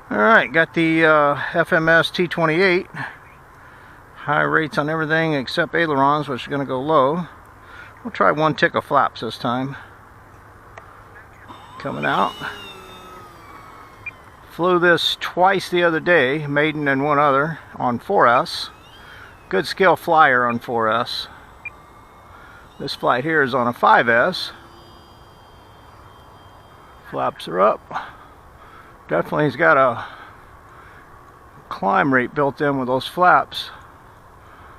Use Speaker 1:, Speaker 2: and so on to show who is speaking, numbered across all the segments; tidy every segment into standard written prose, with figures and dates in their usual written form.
Speaker 1: Alright, got the FMS T-28. High rates on everything except ailerons, which is going to go low. We'll try one tick of flaps this time. Coming out. Flew this twice the other day, maiden and one other, on 4S. Good scale flyer on 4S. This flight here is on a 5S. Flaps are up. Definitely has got a climb rate built in with those flaps.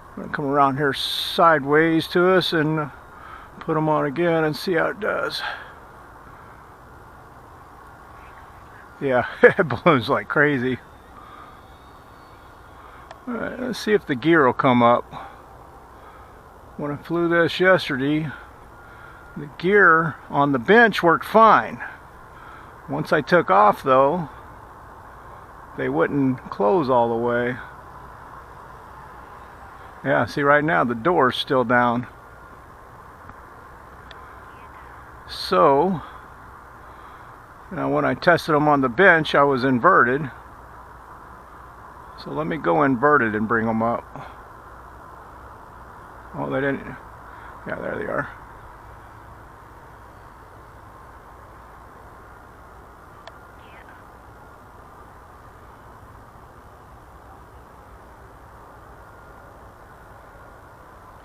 Speaker 1: I'm going to come around here sideways to us and put them on again and see how it does. Yeah, it balloons like crazy. Alright, let's see if the gear will come up. When I flew this yesterday, the gear on the bench worked fine. Once I took off though, they wouldn't close all the way. Yeah, see right now the door's still down. So, now when I tested them on the bench, I was inverted. So let me go inverted and bring them up. Oh, they didn't. Yeah, there they are.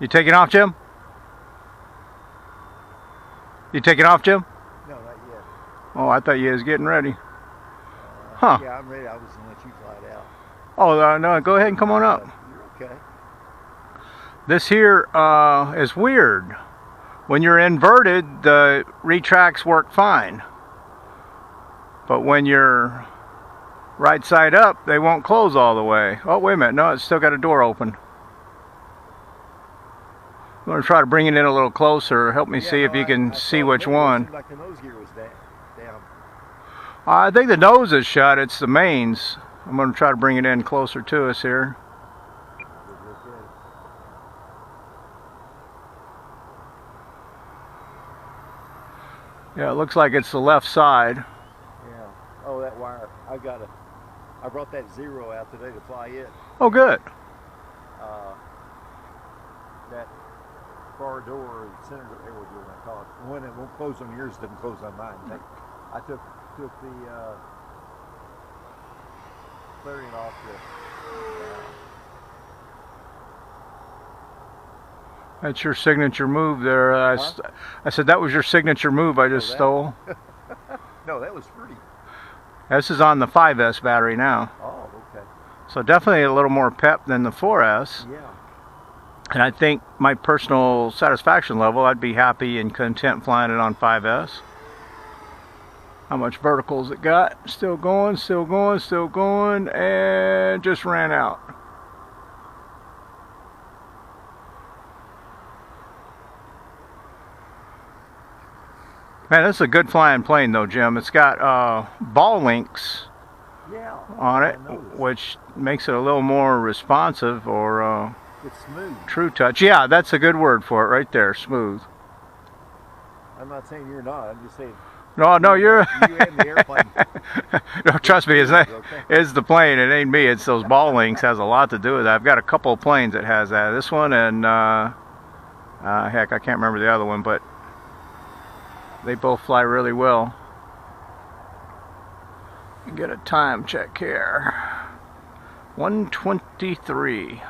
Speaker 1: You taking off, Jim? You taking off, Jim?
Speaker 2: No, not yet.
Speaker 1: Oh, I thought you was getting ready. Huh.
Speaker 2: Yeah, I'm ready. I was going to let you fly it out.
Speaker 1: Oh, no, go ahead and come on up.
Speaker 2: You're okay.
Speaker 1: This here is weird. When you're inverted, the retracts work fine. But when you're right side up, they won't close all the way. Oh, wait a minute. No, it's still got a door open. I'm going to try to bring it in a little closer. Help me see if you can see which one.
Speaker 2: Like the nose gear was down.
Speaker 1: I think the nose is shut. It's the mains. I'm going to try to bring it in closer to us here. Yeah, it looks like it's the left side.
Speaker 2: Yeah. Oh, that wire. I brought that 0 out today to fly it.
Speaker 1: Oh, good.
Speaker 2: That far door, center door, I call it. The one that won't close on yours doesn't close on mine. I took the clearing off
Speaker 1: That's your signature move there. I said that was your signature move I just stole.
Speaker 2: No, that was pretty.
Speaker 1: This is on the 5S battery now.
Speaker 2: Oh, okay.
Speaker 1: So definitely a little more pep than the 4S.
Speaker 2: Yeah.
Speaker 1: And I think my personal satisfaction level, I'd be happy and content flying it on 5S. How much verticals it got? Still going, still going, still going, and just ran out. Man, this is a good flying plane though, Jim. It's got ball links on it, which makes it a little more responsive or
Speaker 2: it's smooth.
Speaker 1: True touch. Yeah, that's a good word for it right there, smooth.
Speaker 2: I'm not saying you're not, I'm just saying.
Speaker 1: No, you're...
Speaker 2: You and the airplane.
Speaker 1: No, trust me, it's the plane. It ain't me. It's those ball links. Has a lot to do with that. I've got a couple of planes that has that. This one and, heck, I can't remember the other one, but they both fly really well. Get a time check here. 1:23.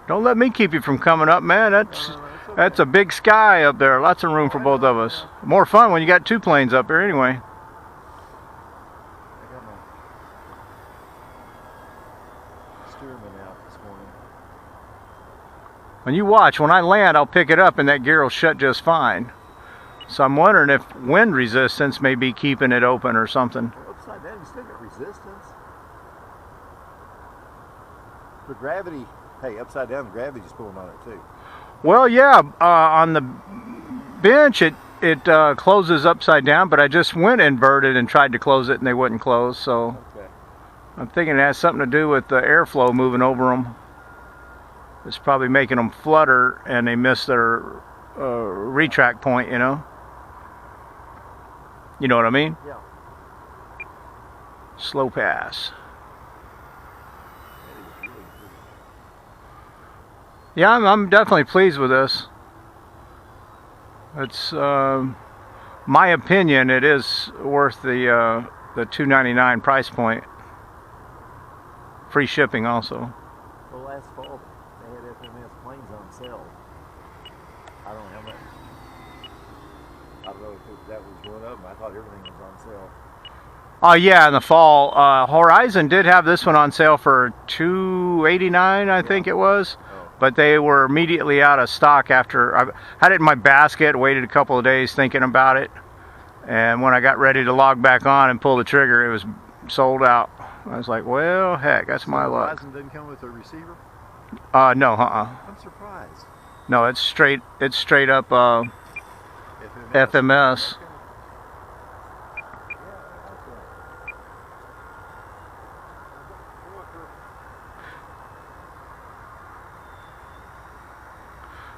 Speaker 1: Don't let me keep you from coming up, man. That's a big sky up there. Lots of room for both of us. More fun when you got two planes up here anyway.
Speaker 2: I got my steerman out this morning.
Speaker 1: When you watch, when I land, I'll pick it up and that gear will shut just fine. So I'm wondering if wind resistance may be keeping it open or something.
Speaker 2: Upside down, you still got resistance. The gravity, hey, upside down, the gravity's pulling on it too.
Speaker 1: Well, yeah, on the bench it closes upside down, but I just went inverted and tried to close it and they wouldn't close, so okay. I'm thinking it has something to do with the airflow moving over them. It's probably making them flutter and they miss their retract point, you know? You know what I mean?
Speaker 2: Yeah.
Speaker 1: Slow pass. Yeah, I'm definitely pleased with this. It's my opinion. It is worth the $299 price point. Free shipping also.
Speaker 2: Well, last fall they had FMS planes on sale. I don't know how much. I don't know if that was one of them. I thought everything was on sale.
Speaker 1: Oh yeah, in the fall. Horizon did have this one on sale for $289, I think it was. But they were immediately out of stock after I had it in my basket, waited a couple of days thinking about it. And when I got ready to log back on and pull the trigger, it was sold out. I was like, well, heck, that's my luck.
Speaker 2: Horizon didn't come with a receiver?
Speaker 1: No,
Speaker 2: I'm surprised.
Speaker 1: No, it's straight up FMS.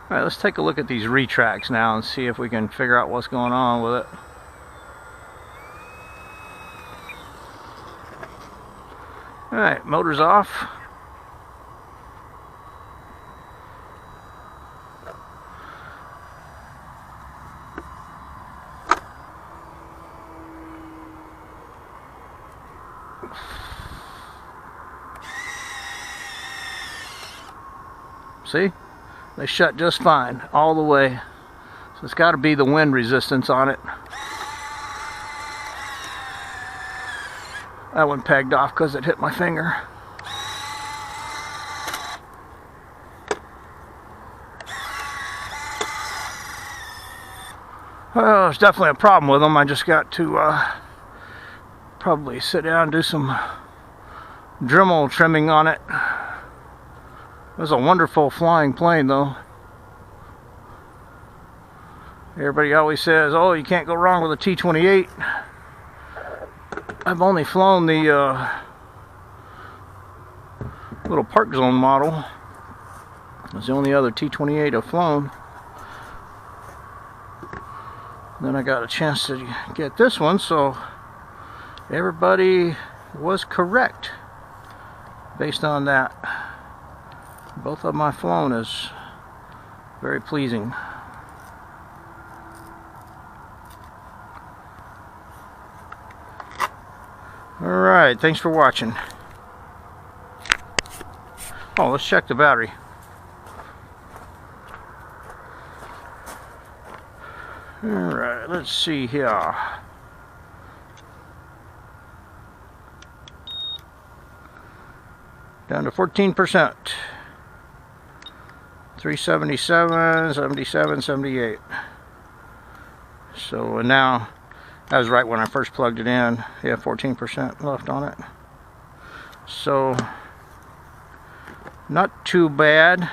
Speaker 1: All right, let's take a look at these retracts now and see if we can figure out what's going on with it. All right, motor's off. See? They shut just fine all the way. So it's got to be the wind resistance on it. That one pegged off because it hit my finger. Well, there's definitely a problem with them. I just got to probably sit down and do some Dremel trimming on it. It was a wonderful flying plane though. Everybody always says, oh, you can't go wrong with a T-28. I've only flown the little park zone model. It's the only other T-28 I've flown. Then I got a chance to get this one, so everybody was correct based on that. Both of them I've flown is very pleasing. Alright, thanks for watching. Oh, let's check the battery. Alright, let's see here. Down to 14%. 377, 77, 78. So now, that was right when I first plugged it in. Yeah, 14% left on it. So, not too bad.